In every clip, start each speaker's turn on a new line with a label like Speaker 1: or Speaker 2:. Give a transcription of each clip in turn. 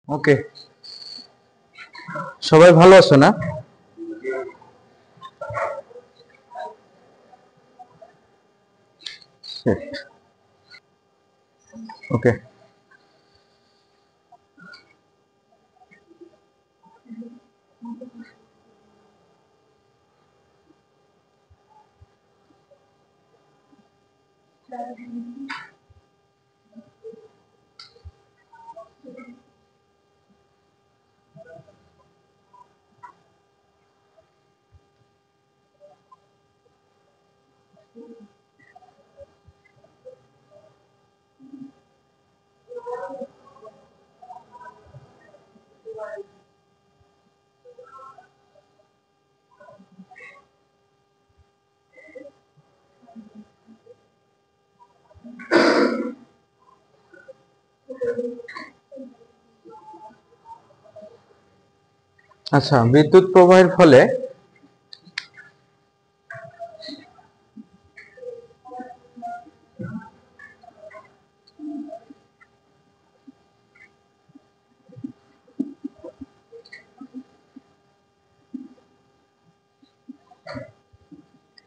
Speaker 1: ওকে, সবাই ভালো আছো না? ওকে, আচ্ছা, বিদ্যুৎ প্রবাহের ফলে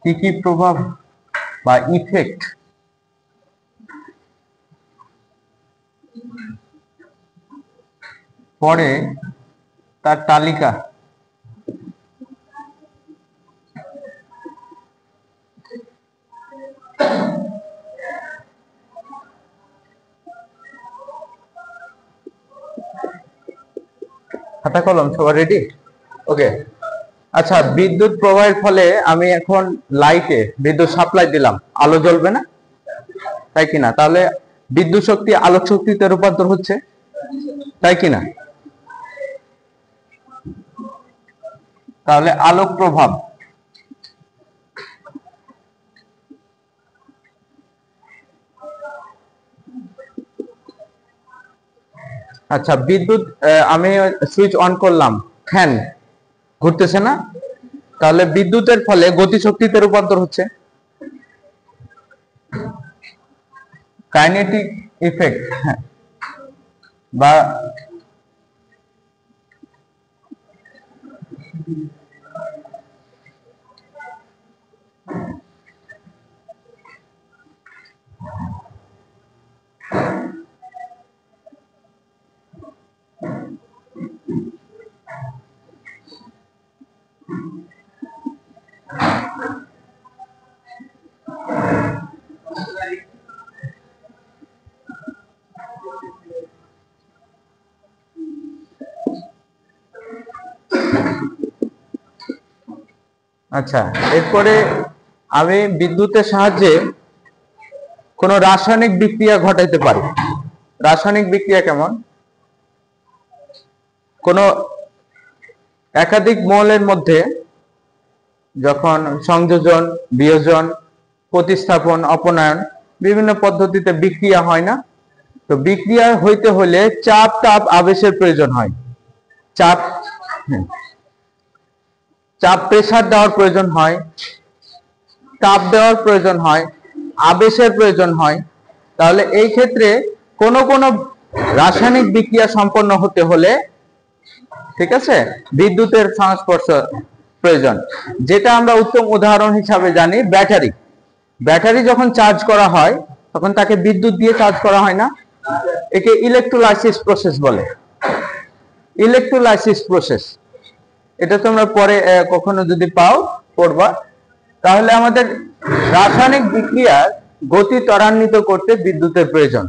Speaker 1: কি কি প্রভাব বা ইফেক্ট পড়ে তার তালিকা খাতা কলম সবার রেডি? ওকে। আচ্ছা, বিদ্যুৎ প্রবাহের ফলে আমি এখন লাইটে বিদ্যুৎ সাপ্লাই দিলাম, আলো জ্বলবে না, তাই কিনা? তাহলে বিদ্যুৎ শক্তি আলোক শক্তিতে রূপান্তর হচ্ছে, তাই কিনা? তাহলে আলোক প্রভাব, আচ্ছা বিদ্যুৎ আমি সুইচ অন করলাম, ফ্যান ঘুরতেছে না, তাহলে বিদ্যুতের ফলে গতিশক্তিতে রূপান্তর হচ্ছে, কাইনেটিক ইফেক্ট বা আচ্ছা, এরপরে আমি বিদ্যুতের সাহায্যে কোনো রাসায়নিক বিক্রিয়া ঘটাইতে পারি। রাসায়নিক বিক্রিয়া কেমন? কোনো একাধিক মৌলের মধ্যে যখন সংযোজন, বিয়োজন, প্রতিস্থাপন, অপনয়ন বিভিন্ন পদ্ধতিতে বিক্রিয়া হয় না, তো বিক্রিয়া হইতে হলে চাপ, তাপ, আবেশের প্রয়োজন হয়। চাপ, চাপ প্রেসার দেওয়ার প্রয়োজন হয়, তাপ দেওয়ার প্রয়োজন হয়, আবেশের প্রয়োজন হয়। তাহলে এই ক্ষেত্রে কোন কোন রাসায়নিক বিক্রিয়া সম্পন্ন হতে হলে, ঠিক আছে, বিদ্যুতের সংস্পর্শ প্রয়োজন। যেটা আমরা উত্তম উদাহরণ হিসাবে জানি ব্যাটারি। ব্যাটারি যখন চার্জ করা হয় তখন তাকে বিদ্যুৎ দিয়ে চার্জ করা হয় না, একে ইলেকট্রোলাইসিস প্রসেস বলে। ইলেকট্রোলাইসিস প্রসেস, এটা তোমরা পরে কখনো যদি পাও পড়বা। তাহলে আমাদের রাসায়নিক বিক্রিয়ার গতি ত্বরান্বিত করতে বিদ্যুতের প্রয়োজন।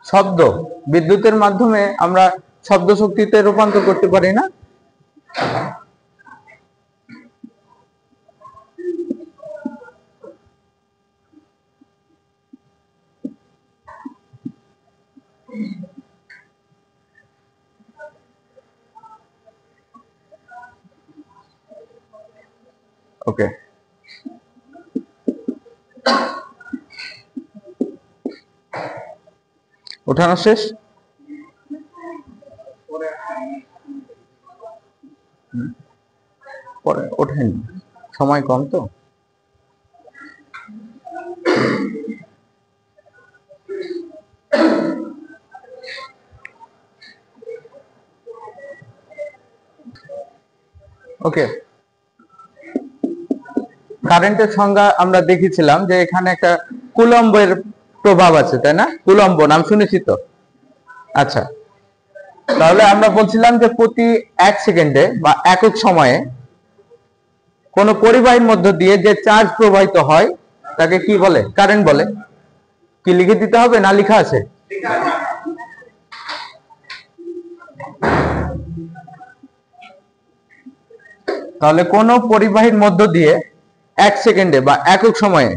Speaker 1: শব্দ, বিদ্যুতের মাধ্যমে আমরা শব্দ শক্তিতে রূপান্তর করতে পারি না? ওকে, ওঠানো শেষ। পরে ওঠেন, সময় কম তো। ওকে, কারেন্টের সংজ্ঞা আমরা দেখেছিলাম যে এখানে একটা কুলম্বের প্রভাব আছে, তাই না? কুলম্ব নাম শুনেছি তো। আচ্ছা, তাহলে আমরা বলছিলাম যে প্রতি 1 সেকেন্ডে বা একক সময়ে কোন পরিবাহীর মধ্য দিয়ে যে চার্জ প্রবাহিত হয় তাকে কি বলে? কারেন্ট বলে। কি লিখে দিতে হবে না লেখা আছে? তাহলে কোন পরিবাহীর মধ্য দিয়ে 1 সেকেন্ডে বা একক সময়ে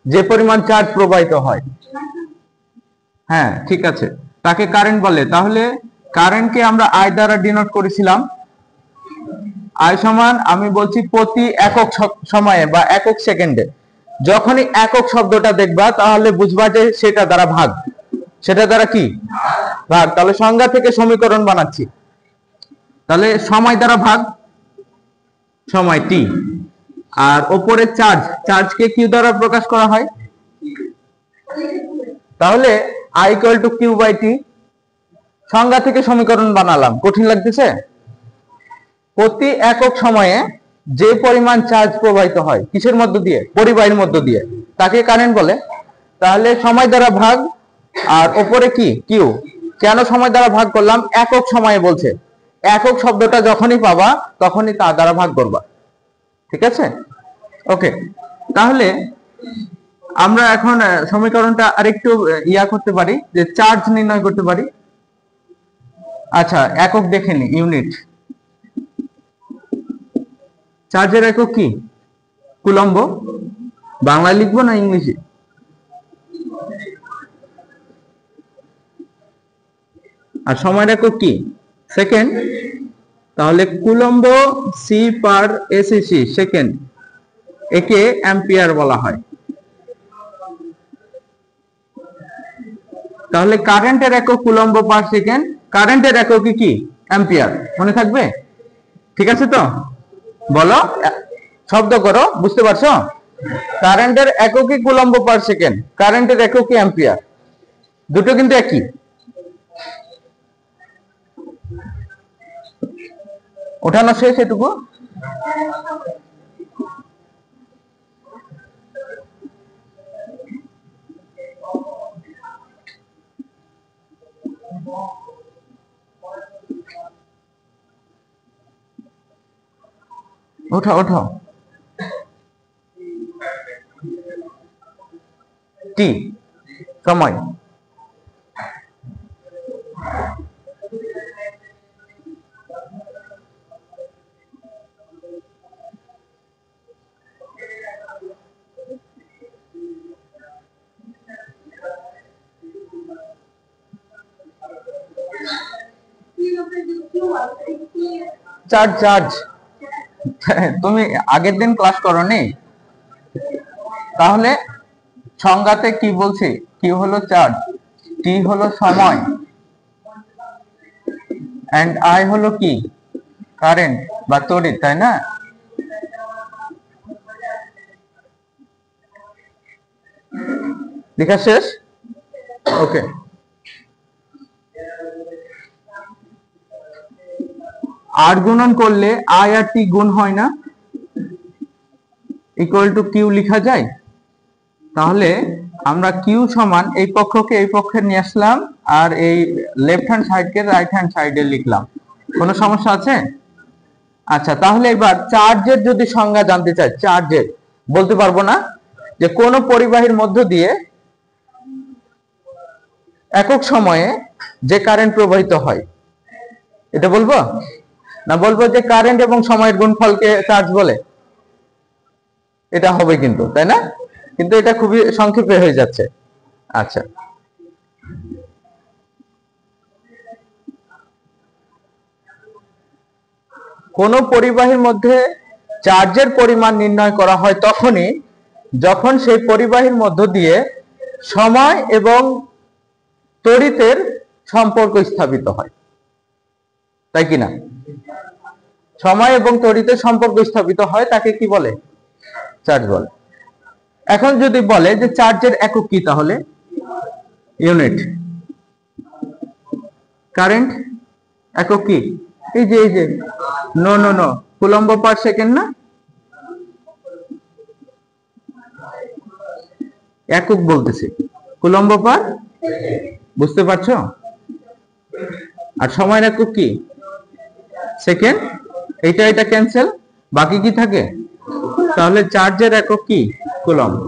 Speaker 1: যে পরিমাণ চার্জ প্রবাহিত হয়, হ্যাঁ ঠিক আছে, তাকে কারেন্ট বলে। তাহলে কারেন্টকে আমরা আই দ্বারা ডিনোট করেছিলাম। আই সমান আমি বলছি প্রতি একক সময়ে বা একক সেকেন্ডে। যখনই একক শব্দটা দেখবা তাহলে বুঝবা যে সেটা দ্বারা ভাগ। সেটা দ্বারা কি? ভাগ। তাহলে সংজ্ঞা থেকে সমীকরণ বানাচ্ছি। তাহলে সময় দ্বারা ভাগ, সময় টি। আর উপরে চার্জ, চার্জকে কিউ দ্বারা প্রকাশ করা হয়। তাহলে I equal to Q by T. সংজ্ঞা থেকে সমীকরণ বানালাম, কঠিন লাগতেছে? প্রতি একক সময়ে যে পরিমাণ চার্জ প্রবাহিত হয় কিসের মধ্য দিয়ে? পরিবাহীর মধ্য দিয়ে, তাকে কারেন্ট বলে। তাহলে সময় দ্বারা ভাগ আর উপরে কি? কিউ। কেন সময় দ্বারা ভাগ করলাম? একক সময়ে বলছে। একক শব্দটা যখনই পাবা তখনই তা দ্বারা ভাগ করবা। ঠিক আছে? ওকে, তাহলে আমরা এখন সমীকরণটা আরেকটু করতে পারি, যে চার্জ নির্ণয় করতে পারি। আচ্ছা, একক দেখে নি, ইউনিট। চার্জের একক কি? কুলম্ব। বাংলায় লিখবো না ইংলিশে? আর সময়ের একক কি? সেকেন্ড। তাহলে কুলম্ব সি পার এসিসি সেকেন্ড, একে অ্যাম্পিয়ার বলা হয়। তাহলে কারেন্টের একক কুলম্ব পার সেকেন্ড, কারেন্টের একক কি? অ্যাম্পিয়ার। মনে থাকবে? ঠিক আছে তো? বলো, শব্দ করো, বুঝতে পারছো? কারেন্টের এককই কুলম্ব পার সেকেন্ড, কারেন্টের এককই অ্যাম্পিয়ার। দুটো কিন্তু একই। ওঠানো শেষ এটুকু? ওঠো ওঠো। টি সময়। চার্জ, চার্জ তুমি আগের দিন ক্লাস করোনি? তাহলে সংজ্ঞাতে কি বলছে? কি হলো চার্জ, টি হলো সময়, এন্ড আই হলো কি? কারেন্ট বা তড়িৎ, তাই না? লেখা শেষ? ওকে, আর গুণন করলে আই আর টি গুণ হয় না? ইকুয়াল টু কিউ লেখা যায়। তাহলে আমরা কিউ সমান এই পক্ষকে এই পক্ষে নিয়ে আসলাম আর এই লেফট হ্যান্ড সাইডকে রাইট হ্যান্ড সাইডে লিখলাম। কোনো সমস্যা আছে? আচ্ছা, তাহলে এবার চার্জের যদি সংজ্ঞা জানতে চাই, চার্জের বলতে পারবো না যে কোন পরিবাহীর মধ্য দিয়ে একক সময়ে যে কারেন্ট প্রবাহিত হয়, এটা বলবো না? বলবো যে কারেন্ট এবং সময়ের গুণফলকে চার্জ বলে। এটা হবে কিন্তু, তাই না? কিন্তু এটা খুবই সংক্ষেপে হয়ে যাচ্ছে। আচ্ছা, কোন পরিবাহীর মধ্যে চার্জের পরিমাণ নির্ণয় করা হয় তখনই যখন সেই পরিবাহীর মধ্য দিয়ে সময় এবং তড়িতের সম্পর্ক স্থাপিত হয়। তাই কিনা? সময় এবং তড়িতের সম্পর্ক স্থাপিত হয় তাকে কি বলে? চার্জ বলে। এখন যদি বলে যে চার্জের একক কি, তাহলে ইউনিট। কারেন্ট একক কি? এই যে নো কুলম্ব পার সেকেন্ড না, একক বলতেছি, কুলম্ব পার, বুঝতে পারছো? আর সময়ের একক কি? সেকেন্ড। এটা ক্যান্সেল, বাকি কি থাকে? তাহলে চার্জের একক কি? কুলম্ব।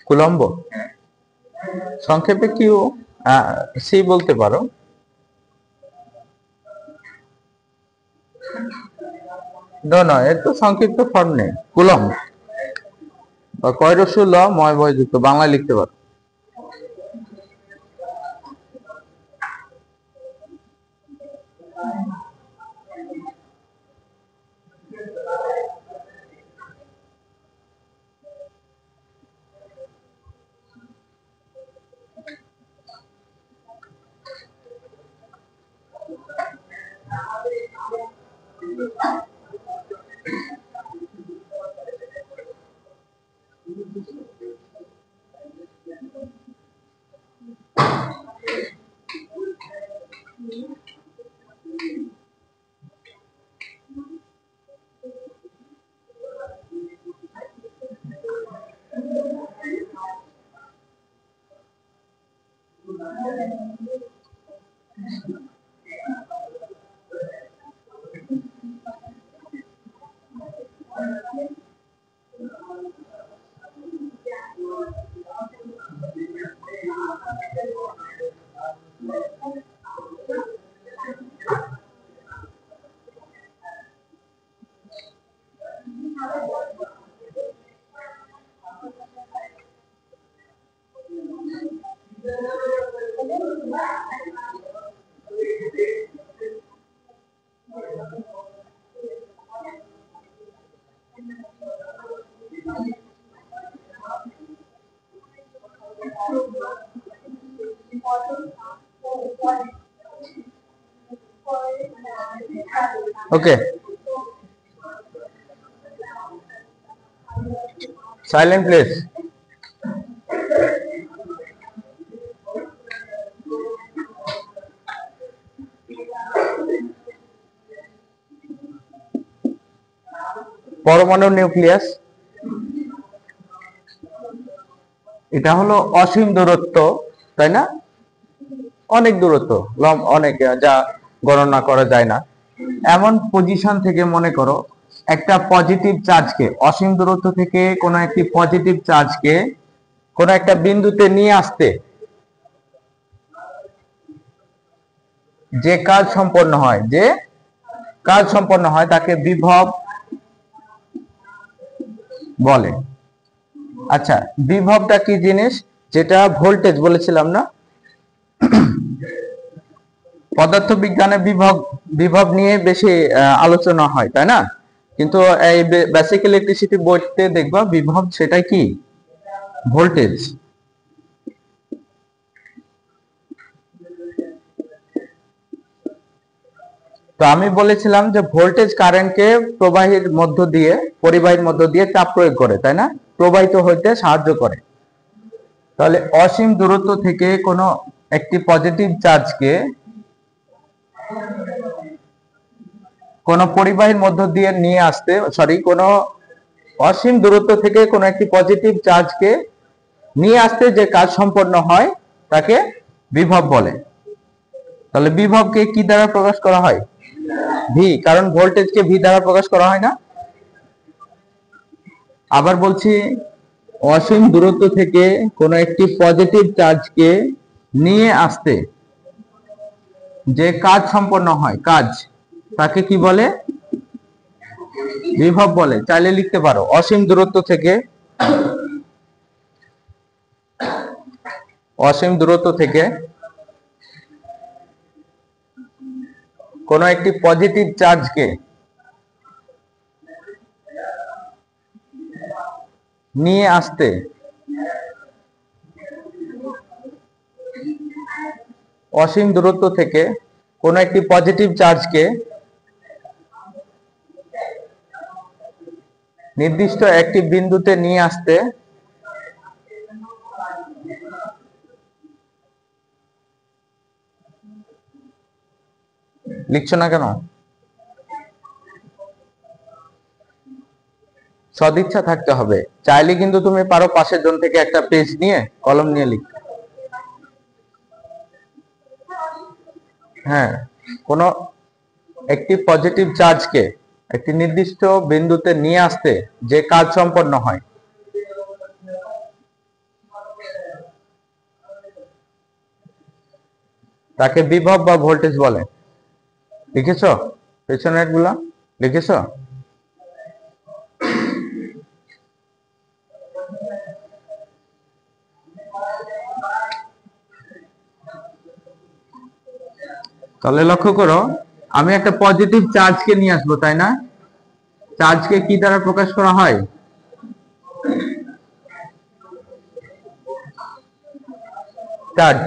Speaker 1: কুলম্ব সংক্ষেপে কিউ সি বলতে পারো। না, এর তো সংক্ষিপ্ত ফর্ম নেই। কুলম্ব বা কয়রস্য ল ময় বয় যুক্ত, বাংলায় লিখতে পারো। ওকে, সাইলেন্ট প্লিজ। পরমাণুর নিউক্লিয়াস, এটা হলো অসীম দূরত্ব, তাই না? অনেক দূরত্ব, অনেক, যা গণনা করা যায় না, এমন পজিশন থেকে মনে করো একটা পজিটিভ চার্জকে, অসীম দূরত্ব থেকে কোনো একটি পজিটিভ চার্জকে কোনো একটা বিন্দুতে নিয়ে আসতে যে কাজ সম্পন্ন হয় তাকে বিভব বলে। আচ্ছা, বিভবটা কি জিনিস? যেটা ভোল্টেজ বলেছিলাম না, পদার্থবিজ্ঞানে বিভব নিয়ে বেশি আলোচনা হয়, তাই না? কিন্তু এই বেসিক ইলেকট্রিসিটি বইতে দেখবা বিভব সেটাই কি? ভোল্টেজ। তো আমি বলেছিলাম যে ভোল্টেজ কারেন্টকে পরিবাহীর মধ্য দিয়ে চাপ প্রয়োগ করে, তাই না? প্রবাহিত হইতে সাহায্য করে। তাহলে অসীম দূরত্ব থেকে কোনো একটি পজিটিভ চার্জকে কোন পরিবাহীর মধ্য দিয়ে নিয়ে আসতে, কোন অসীম দূরত্ব থেকে কোন একটি পজিটিভ চার্জকে নিয়ে আসতে যে কাজ সম্পন্ন হয় তাকে বিভব বলে। তাহলে বিভবকে কি দ্বারা প্রকাশ করা হয়? ভি, কারণ ভোল্টেজকে ভি দ্বারা প্রকাশ করা হয় না? আবার বলছি অসীম দূরত্ব থেকে কোনো একটি পজিটিভ চার্জকে নিয়ে আসতে যে কাজ সম্পন্ন হয়, কাজ, তাকে কি বলে? বিভব বলে। চাইলে লিখতে পারো, অসীম দূরত্ব থেকে কোনো একটি পজিটিভ চার্জকে নিয়ে আসতে অসীম দূরত্ব থেকে কোনো একটি পজিটিভ চার্জকে নির্দিষ্ট একটি বিন্দুতে নিয়ে আসতে লিখছো না কেন? সদিচ্ছা থাকতে হবে। চাইলে কিন্তু তুমি পারো পাশের জন থেকে একটা পেজ নিয়ে কলম নিয়ে লিখতে। হ্যাঁ, কোনো একটি পজিটিভ চার্জকে একটি নির্দিষ্ট বিন্দুতে নিয়ে আসতে যে কাজ সম্পন্ন হয় তাকে বিভব বা ভোল্টেজ বলে। লিখেছো পেছনের গুলা? লিখেছো? তাহলে লক্ষ্য করো, আমি একটা পজিটিভ চার্জকে নিয়ে আসবো, তাই না? চার্জকে কি দ্বারা প্রকাশ করা হয়? চার্জ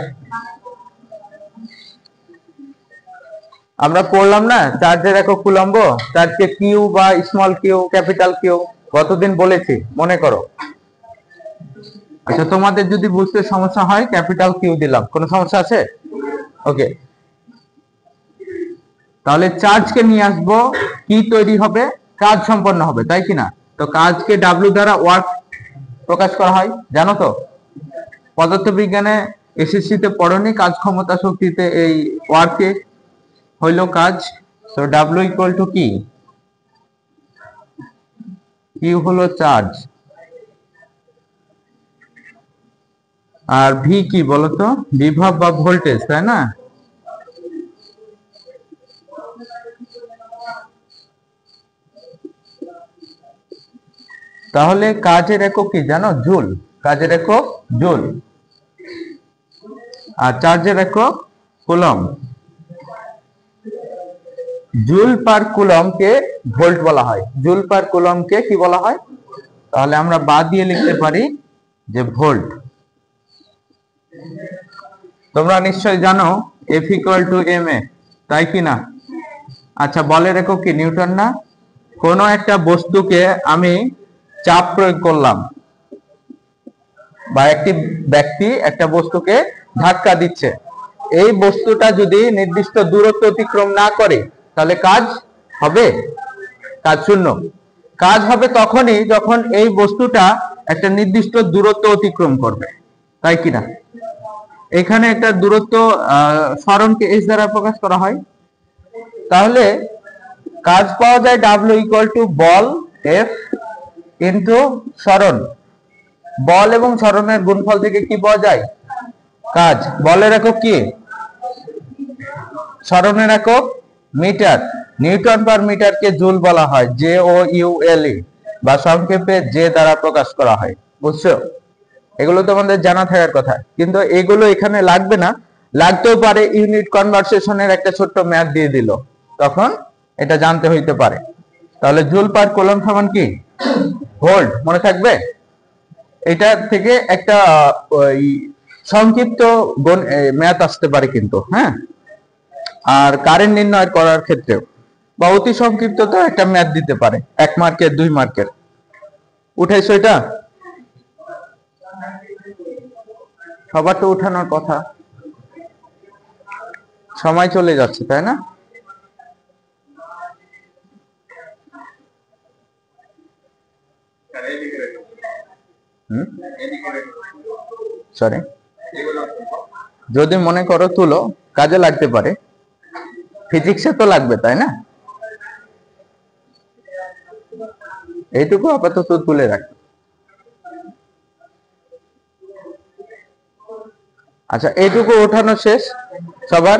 Speaker 1: আমরা পড়লাম না, চার্জের একক কুলম্ব। চার্জকে কিউ বা স্মল কিউ, ক্যাপিটাল কিউ গতদিন বলেছি, মনে করো। আচ্ছা, তোমাদের যদি বুঝতে সমস্যা হয় ক্যাপিটাল কিউ দিলাম, কোনো সমস্যা আছে? ওকে, তাহলে চার্জকে নিয়ে আসবো, কি তৈরি হবে? কাজ সম্পন্ন হবে, তাই কিনা? তো কাজকে ডাব্লিউ দ্বারা ওয়ার্ক প্রকাশ করা হয়, জানো তো? পদার্থবিজ্ঞানে এসএসসি তে পড়নি কাজ ক্ষমতা শক্তিতে এই ওয়ার্কে হইল কাজ। তো ডাব্লিউ ইকুয়াল টু কি? কিউ হলো চার্জ, আর ভি কি বলতো? বিভব বা ভোল্টেজ, তাই না? তাহলে কাজের একক কি জানো? জুল। কাজের একক জুল, আর চার্জের একক কুলম। জুল পার কুলমকে ভোল্ট বলা হয়। জুল পার কুলমকে কি বলা হয়? তাহলে আমরা বাদ দিয়ে লিখতে পারি যে ভোল্ট। তোমরা নিশ্চয় জানো F equal to M A, তাই কি না? আচ্ছা, বলের একক কি? নিউটন না? কোনো একটা বস্তুকে আমি চাপ প্রয়োগ করলাম, বা একটি ব্যক্তি একটা বস্তুকে ধাক্কা দিচ্ছে, এই বস্তুটা যদি নির্দিষ্ট দূরত্ব অতিক্রম না করে তাহলে কাজ হবে? কাজ শূন্য। কাজ হবে তখনই যখন এই বস্তুটা একটা নির্দিষ্ট দূরত্ব অতিক্রম করবে, তাই কিনা? এখানে একটা দূরত্ব সরণকে এস দ্বারা প্রকাশ করা হয়। তাহলে কাজ পাওয়া যায় W equal to ball F into সরণ। বল এবং সরণের গুণফল থেকে কি পাওয়া যায়? কাজ। বলের একক কি? সরণের একক মিটার। নিউটন পার মিটারকে জুল বলা হয়, জে ও ইউ এল ই, বা সংক্ষেপে জে দ্বারা প্রকাশ করা হয়। বুঝছো? এগুলো তোমাদের জানা থাকার কথা, কিন্তু এগুলো এখানে লাগবে না। লাগতেও পারে, ইউনিট কনভার্সেশনের একটা ছোট্ট ম্যাথ দিয়ে দিল, তখন এটা জানতে হইতে পারে। তাহলে জুল পার কুলম সমান কি? ভোল্ট। মনে থাকবে? এটা থেকে একটা সংক্ষিপ্ত ম্যাথ আসতে পারে কিন্তু, হ্যাঁ। আর কারেন্ট নির্ণয় করার ক্ষেত্রেও বা অতি সংক্ষিপ্ত তো একটা ম্যাথ দিতে পারে, 1 মার্কের 2 মার্কের। উঠাইছো এটা? সবার তো উঠানোর কথা। সময় চলে যাচ্ছে, তাই না? সরি, যদি মনে করো তুলো, কাজে লাগতে পারে। ফিজিক্সে তো লাগবে, তাই না? এইটুকু আপাতত তুলে রাখি। আচ্ছা, এইটুকু ওঠানো শেষ সবার?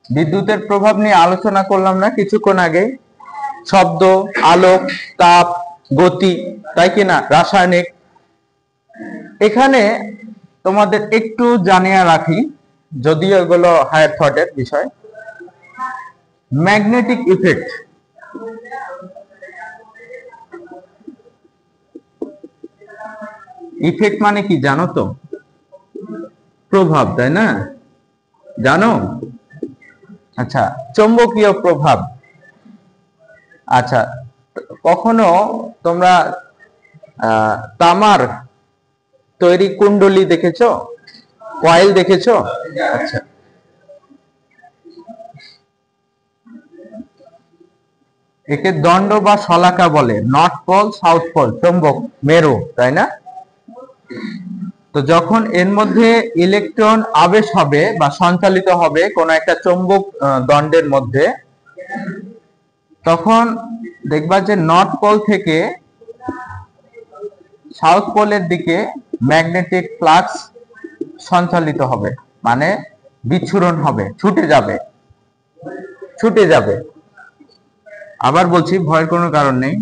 Speaker 1: বিদ্যুতের প্রভাব নিয়ে আলোচনা করলাম না কিছুক্ষণ আগে? শব্দ, আলোক, তাপ, গতি, তাই কিনা, রাসায়নিক। এখানে তোমাদের একটু জানিয়ে রাখি, যদিও এগুলো হায়ার থটের বিষয়। ম্যাগনেটিক ইফেক্ট, ইফেক্ট মানে কি জানো তো? প্রভাব, তাই না? জানো? আচ্ছা, চৌম্বকীয় প্রভাব। আচ্ছা, কখনো তোমরা তামার তৈরি কুণ্ডলী দেখেছো? কয়েল দেখেছো? আচ্ছা, একে দণ্ড বা শলাকা বলে। নর্থ পোল, সাউথ পোল, চৌম্বক মেরু, তাই না? তো যখন এর মধ্যে ইলেকট্রন আবেশ হবে বা সঞ্চালিত হবে কোন একটা চৌম্বক দণ্ডের মধ্যে, তখন দেখবা যে নর্থ পোল থেকে সাউথ পোলের দিকে ম্যাগনেটিক ফ্লাক্স সঞ্চালিত হবে, মানে বিচ্ছুরণ হবে, ছুটে যাবে, ছুটে যাবে। আবার বলছি, ভয়ের কোনো কারণ নেই।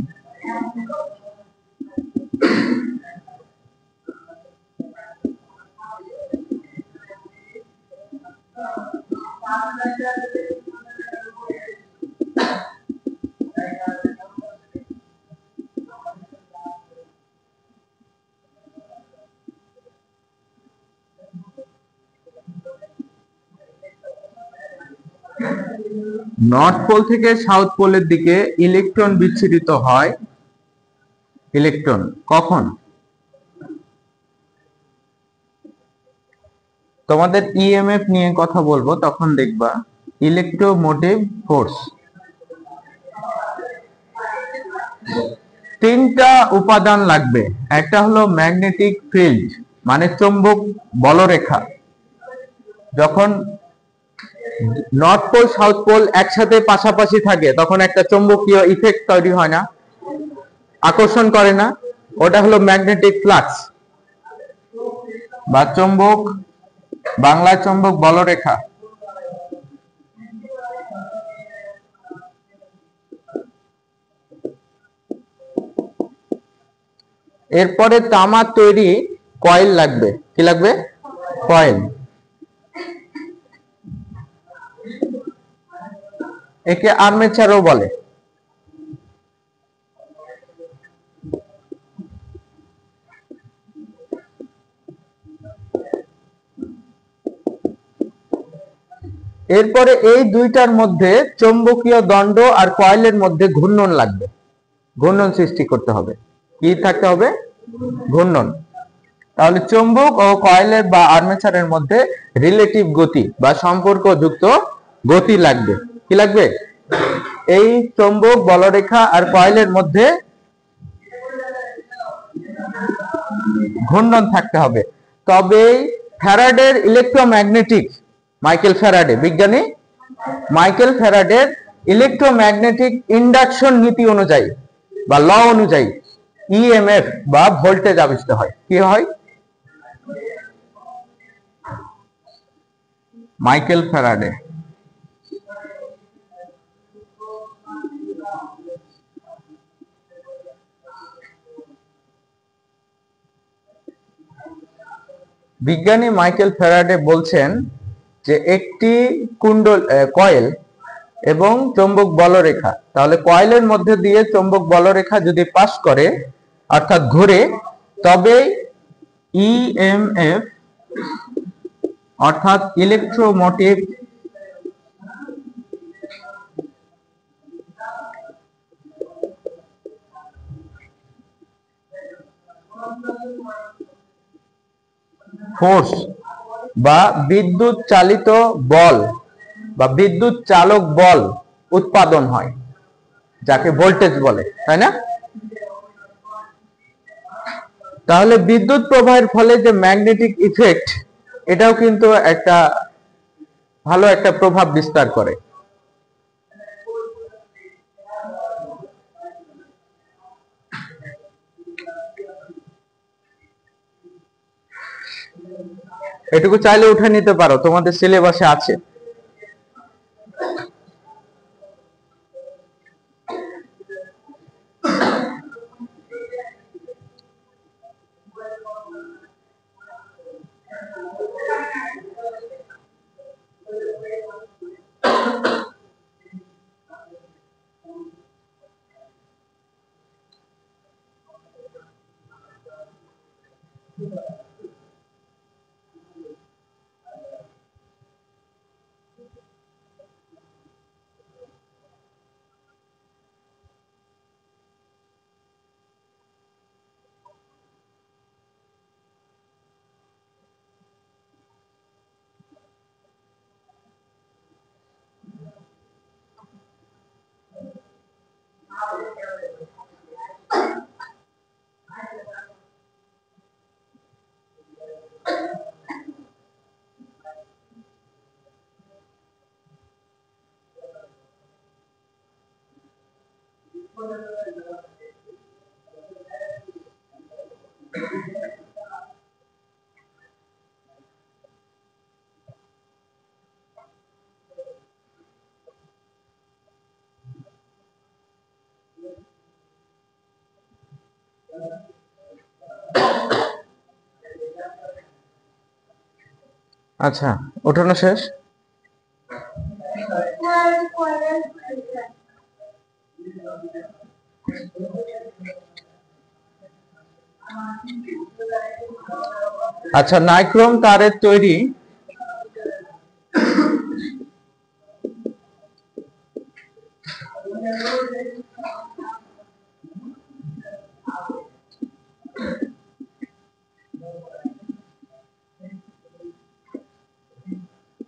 Speaker 1: নর্থ পোল থেকে সাউথ পোলের দিকে ইলেকট্রন বিচ্ছুরিত হয়। ইলেকট্রন কখন? তোমাদের ইএমএফ নিয়ে কথা বলবো, তখন দেখবা ইলেকট্রোমোটিভ ফোর্স। তিনটা উপাদান লাগবে। একটা হলো ম্যাগনেটিক ফিল্ড, মানে চৌম্বক বলরেখা। যখন নর্থ পোল সাউথ পোল একসাথে পাশাপাশি থাকে তখন একটা চৌম্বকীয় ইফেক্ট তৈরি হয় না, আকর্ষণ করে না? ওটা হলো ম্যাগনেটিক ফ্লাক্স বা চৌম্বক, বাংলায় চৌম্বক বলরেখা। এরপরে তামার তৈরি কয়েল লাগবে। কি লাগবে? কয়েল। একে আর্মেচারও বলে। এরপরে এই দুইটার মধ্যে চৌম্বকীয় দণ্ড আর কয়েলের মধ্যে ঘূর্ণন লাগবে, ঘূর্ণন সৃষ্টি করতে হবে। কি থাকতে হবে? ঘূর্ণন। তাহলে চৌম্বক ও কয়েলের বা আর্মেচারের মধ্যে রিলেটিভ গতি বা সম্পর্কযুক্ত গতি লাগবে। কি লাগবে? এই চৌম্বক বলরেখা আর কয়েলের মধ্যে ঘূর্ণন থাকতে হবে। তবেই ফ্যারাডের ইলেকট্রোম্যাগনেটিক, মাইকেল ফ্যারাডে, বিজ্ঞানী মাইকেল ফ্যারাডের ইলেকট্রোম্যাগনেটিক ইন্ডাকশন নীতি অনুযায়ী বা ল অনুযায়ী ইএমএফ বা ভোল্টেজ আবিষ্কার হয়। কি হয়? Michael Faraday. বিজ্ঞানী মাইকেল ফ্যারাডে বলছেন যে একটি কয়েল এবং চৌম্বক বলরেখা, তাহলে কয়েলের মধ্যে দিয়ে চৌম্বক বলরেখা যদি পাস করে অর্থাৎ ঘুরে, তবে ইএমএফ অর্থাৎ ইলেকট্রোমোটিভ ফোর্স বা বিদ্যুৎ চালিত বল বা বিদ্যুৎ চালক বল উৎপাদন হয়, যাকে ভোল্টেজ বলে, তাই না? তাহলে বিদ্যুৎ প্রবাহের ফলে যে ম্যাগনেটিক ইফেক্ট, এটাও কিন্তু একটা ভালো একটা প্রভাব বিস্তার করে। এটুকু চাইলে উঠে নিতে পারো, তোমাদের সিলেবাসে আছে। আচ্ছা, ওঠানো শেষ? আচ্ছা, নাইক্রোম তারের তৈরি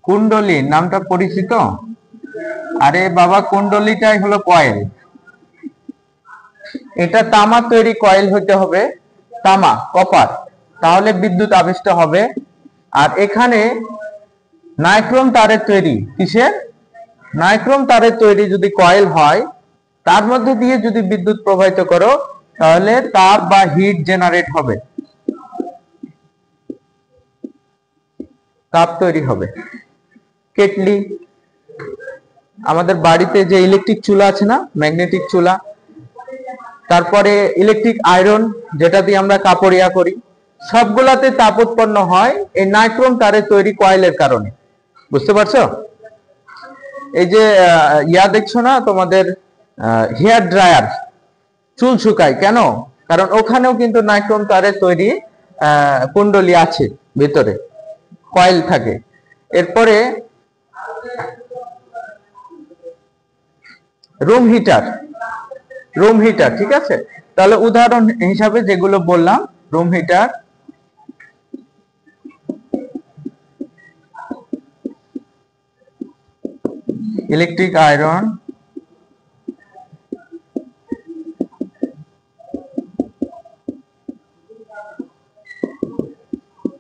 Speaker 1: কুণ্ডলী নামটা পরিচিত? আরে বাবা, কুণ্ডলীটাই হলো কয়েল। এটা তামা তৈরি কয়েল হতে হবে, তামা, কপার, তাহলে বিদ্যুৎ আবিষ্ট হবে। আর এখানে নাইক্রোম তারের তৈরি, কিসের? নাইক্রোম তারের তৈরি যদি কয়েল হয়, তার মধ্যে দিয়ে যদি বিদ্যুৎ প্রবাহিত করো, তাহলে তাপ বা হিট জেনারেট হবে, তাপ তৈরি হবে। কেটলি, আমাদের বাড়িতে যে ইলেকট্রিক চুলা আছে না, ম্যাগনেটিক চুলা, তারপরে ইলেকট্রিক আয়রন, যেটা দিয়ে আমরা কাপড় ইয়া করি, সবগুলাতে তাপ উৎপন্ন হয় এই নাইক্রোম তারের তৈরি কয়েলের কারণে। বুঝতে পারছো? এই যে ইয়া দেখছো না, তোমাদের হেয়ার ড্রায়ার, চুল শুকায় কেন? কারণ ওখানেও কিন্তু নাইক্রোম তারের তৈরি কুণ্ডলী আছে, ভিতরে কয়েল থাকে। এরপরে রুম হিটার, রুম হিটার, ঠিক আছে? তাহলে উদাহরণ হিসাবে যেগুলো বললাম, room heater, electric iron,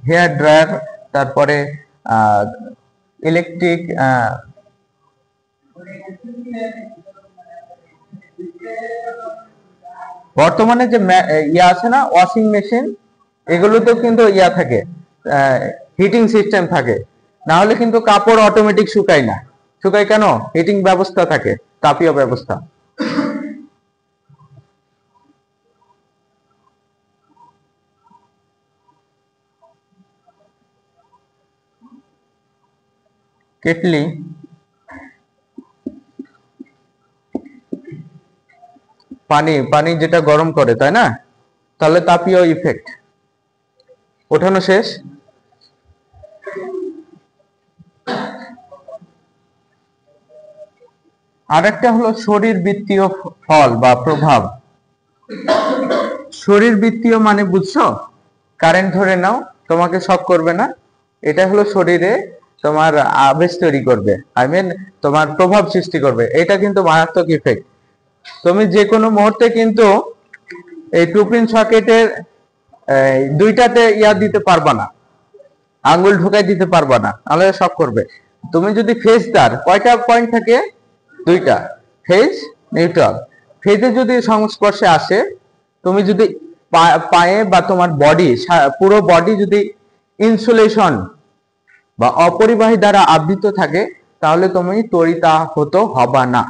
Speaker 1: hair dryer, তারপরে ইলেকট্রিক বর্তমানে যে ইয়া আছে না, ওয়াশিং মেশিন, এগুলোতেও কিন্তু ইয়া থাকে, হিটিং সিস্টেম থাকে, না হলে কিন্তু কাপড় অটোমেটিক শুকায় না। শুকায় কেন? হিটিং ব্যবস্থা থাকে, তাপীয় ব্যবস্থা। কেটলি, পানি, পানি যেটা গরম করে, তাই না? তাহলে তাপীয় ইফেক্ট। ওঠানো শেষ? আরেকটা হলো শরীরবৃত্তীয় ফল বা প্রভাব। শরীরবৃত্তীয় মানে বুঝছো? কারেন্ট ধরে নাও, তোমাকে শক করবে না, এটা হলো শরীরে তোমার আবেশ তৈরি করবে, আই মিন তোমার প্রভাব সৃষ্টি করবে। এটা কিন্তু মারাত্মক ইফেক্ট। তুমি যে কোনো মুহূর্তে কিন্তু এই টুপিন সকেটের দুইটাতে দিতে পারবা না, আঙ্গুল ঢুকাই দিতে পারবা না, তাহলে শক করবে। তুমি যদি ফেজ তার কয়টা পয়েন্ট থাকে? দুইটা, ফেজ নিউট্রাল। ফেজে যদি সংস্পর্শে আসে, তুমি যদি পায়ে বা তোমার বডি, পুরো বডি যদি ইনসুলেশন বা অপরিবাহী দ্বারা আবৃত থাকে, তাহলে তুমি তড়িতাহত হবা না।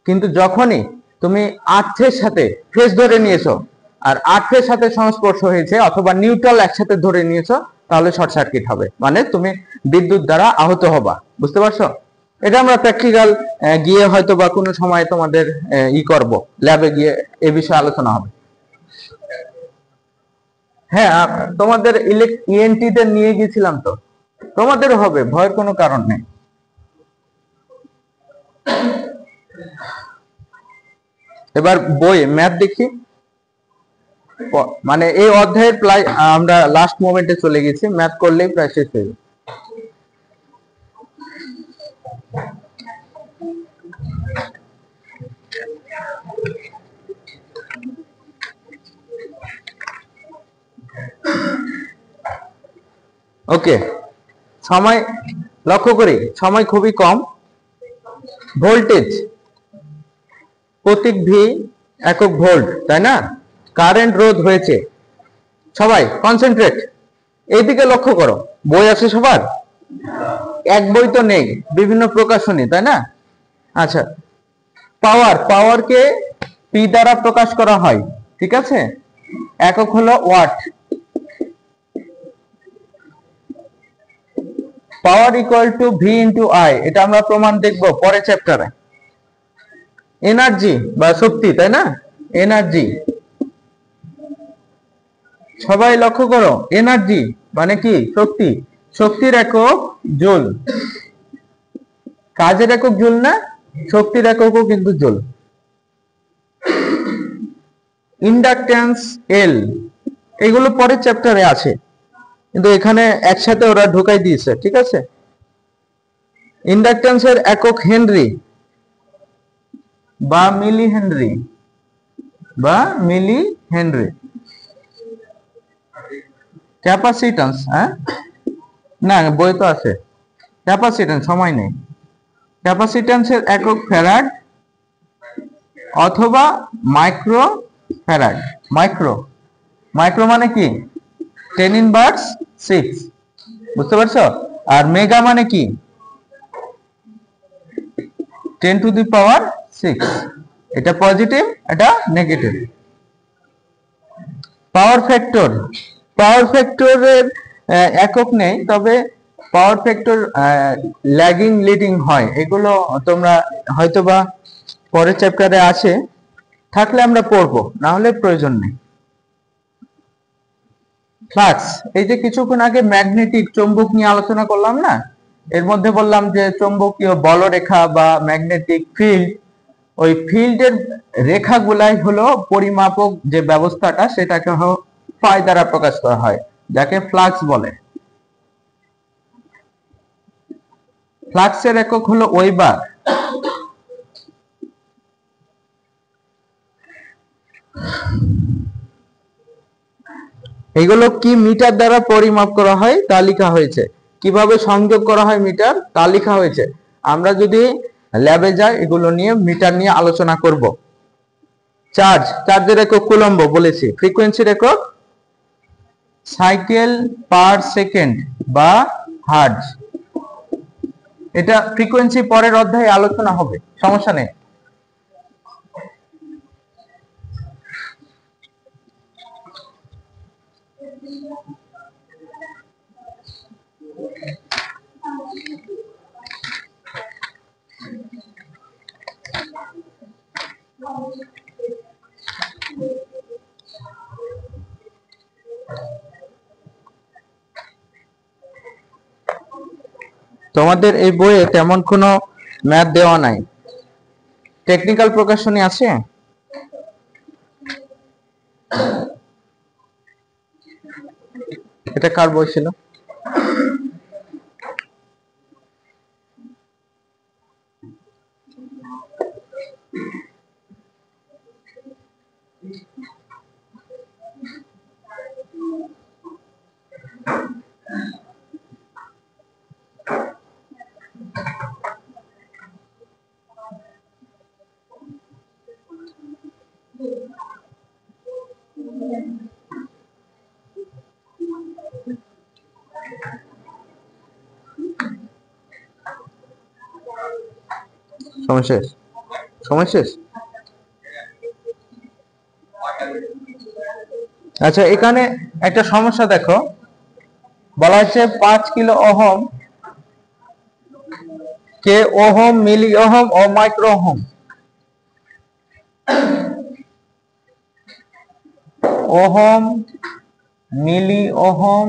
Speaker 1: কিন্তু যখনই তুমি আর্থের সাথে ফেজ ধরে নিয়েছো আর আর্থের সাথে সংস্পর্শ হয়েছে অথবা নিউট্রাল একসাথে ধরে নিয়েছো, তাহলে শর্ট সার্কিট হবে, মানে তুমি বিদ্যুৎ দ্বারা আহত হবা। বুঝতে পারছো? এটা আমরা প্র্যাকটিক্যাল গিয়ে হয়তো বা কোনো সময় তোমাদের করব, ল্যাবে গিয়ে এ বিষয়ে আলোচনা হবে। হ্যাঁ, তোমাদের ইএনটি তে নিয়ে গেছিলাম তো, তোমাদেরও হবে, ভয়ের কোনো কারণ নেই। এবার বই ম্যাথ দেখি, মানে এই অধ্যায়ের প্রায় আমরা লাস্ট মোমেন্টে চলে গেছি, ম্যাথ করলেই প্রায় শেষ হয়ে যাবে। ওকে, সময় লক্ষ্য করি, সময় খুবই কম। ভোল্টেজ প্রতীক ভি, একক ভোল্ট, তাই না? কারেন্ট রোধ হয়েছে। সবাই কনসেন্ট্রেট, এইদিকে লক্ষ্য করো। বই আছে সবার? এক বই তো নেই, বিভিন্ন প্রকাশনী, তাই না? আচ্ছা, পাওয়ারকে পি দ্বারা প্রকাশ করা হয়, ঠিক আছে? একক হলো watt. Power equal to V into I, এটা আমরা প্রমাণ দেখব পরের চ্যাপ্টারে। এনার্জি বা শক্তি, তাই না? এনার্জি, সবাই লক্ষ্য করো, এনার্জি মানে কি? শক্তি। শক্তির একক জুল, কাজের একক জুল না, শক্তির এককও কিন্তু জুল। ইন্ডাকট্যান্স এল, এগুলো পরের চ্যাপ্টারে আছে, কিন্তু এখানে একসাথে ওরা ঢুকাই দিয়েছে, ঠিক আছে? ইন্ডাকট্যান্সের একক হেনরি বা মিলি হেনরি বা মিলি হেনরি। ক্যাপাসিট্যান্স, হ্যাঁ না, বই তো আছে। ক্যাপাসিট্যান্স সময় নেই। ক্যাপাসিট্যান্সের একক ফ্যারাড অথবা মাইক্রো ফ্যারাড। মাইক্রো, মাইক্রো মানে কি? 10⁻⁶, বুঝতে পারছো? আর মেগা মানে কি? 10⁶। এটা পজিটিভ, এটা নেগেটিভ। পাওয়ার ফ্যাক্টর, পাওয়ার ফ্যাক্টরের একক নেই, তবে পাওয়ার ফ্যাক্টর ল্যাগিং লিডিং হয়, এগুলো তোমরা হয়তোবা পরের চ্যাপ্টারে আছে, থাকলে আমরা পড়বো, না হলে প্রয়োজন নেই। ফ্লাক্স, এই যে কিছুক্ষণ আগে ম্যাগনেটিক চৌম্বক নিয়ে আলোচনা করলাম না, এর মধ্যে বললাম যে চৌম্বকীয় বলরেখা বা ম্যাগনেটিক ফিল্ড, ওই ফিল্ডের রেখাগুলাই হলো পরিমাপক যে ব্যবস্থাটা, সেটাকে ফাই দ্বারা প্রকাশ করা হয়, যাকে ফ্লাক্স বলে। ফ্লাক্সের একক হলো ওয়েবার। এগুলো কি মিটার দ্বারা পরিমাপ করা হয় তা লেখা হয়েছে, কিভাবে সংযোগ করা হয় মিটার তা লেখা হয়েছে। আমরা যদি ল্যাবে যাই, এগুলো নিয়ে মিটার নিয়ে আলোচনা করব। চার্জ, চার্জের একক কুলম্ব বলেছি। ফ্রিকোয়েন্সির একক সাইকেল পার সেকেন্ড বা হার্টজ। এটা ফ্রিকোয়েন্সি পরের অধ্যায়ে আলোচনা হবে, সমস্যা নেই। তোমাদের এই বইয়ে তেমন কোনো ম্যাথ দেওয়া নাই। টেকনিক্যাল প্রকাশনী আছে? এটা কার বই ছিল? সময় শেষ, সময় শেষ। আচ্ছা, এখানে একটা সমস্যা দেখো, বলা হচ্ছে 5 কিলো ওহম কে ওহম, মিলি ওহম ও মাইক্রো ওহম। ওহম, মিলি ওহম,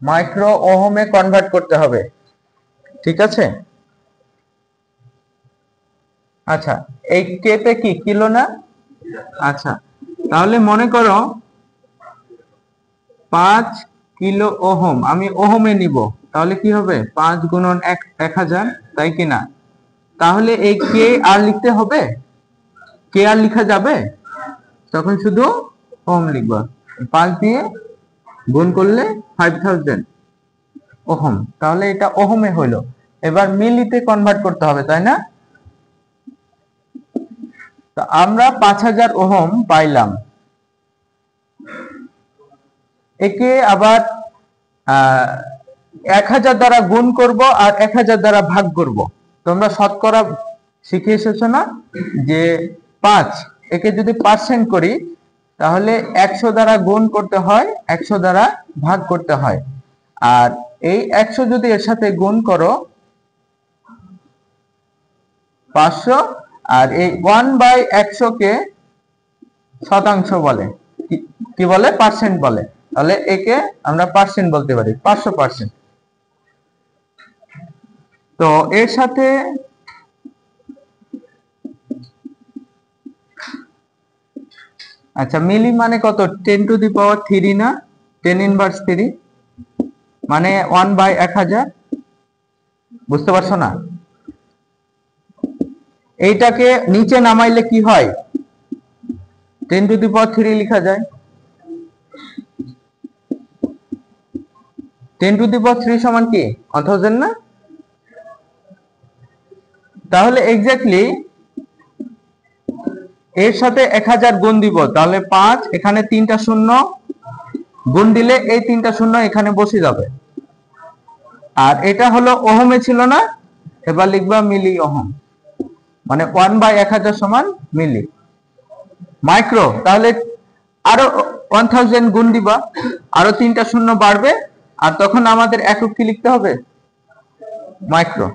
Speaker 1: মাইক্রো ওহমে কনভার্ট করতে হবে, ঠিক আছে? আচ্ছা, এই কেতে কি কিলো না? আচ্ছা, তাহলে মনে করো 5 কিলো ওহম আমি ওহমে নিব, তাহলে কি হবে? 5 গুণন 1000, তাই কি না? তাহলে এই কে আর লিখতে হবে? কে আর লেখা যাবে? তখন শুধু ওহম লিখব। 5 দিয়ে গুণ করলে 5000 ওহম, তাহলে এটা ওহমে হইলো। এবার মিলিতে কনভার্ট করতে হবে, তাই না? তো আমরা 5000 ওহম পাইলাম। একে আবার 1000 দ্বারা গুণ করব আর 1000 দ্বারা ভাগ করব। তোমরা শতকরা শিখে এসেছো না যে 5, একে যদি পার্সেন্ট করি তাহলে 100 দ্বারা গুণ করতে হয়, 100 দ্বারা ভাগ করতে হয়। আর এই 100 যদি এর সাথে গুণ করো 500, আর এই 1/100 কে শতাংশ বলে, কি বলে? পার্সেন্ট বলে। তাহলে একে আমরা পার্সেন্ট বলতে পারি, 500%। তো এর সাথে আচ্ছা, মিলি মানে কত? 10⁻³ না? 10⁻³ মানে 1/1000, বুঝতে পারছো না? এইটাকে নিচে নামাইলে কি হয়? 10⁻³ লেখা যায়। 10⁻³ সমান কি? 1000 না? তাহলে এক্স্যাক্টলি এর সাথে 1000 গুণ দিব, তাহলে 5, এখানে 3টা শূন্য গুণ দিলে এই 3টা শূন্য এখানে বসে যাবে। আর এটা হলো ওহমে ছিল না? এবার লিখবা মিলি ওহম, মানে 1/1000 সমান মিলি। মাইক্রো, তাহলে আরো 1000 গুণ দিবা, আরো 3টা শূন্য বাড়বে, আর তখন আমাদের একক কি লিখতে হবে? মাইক্রো।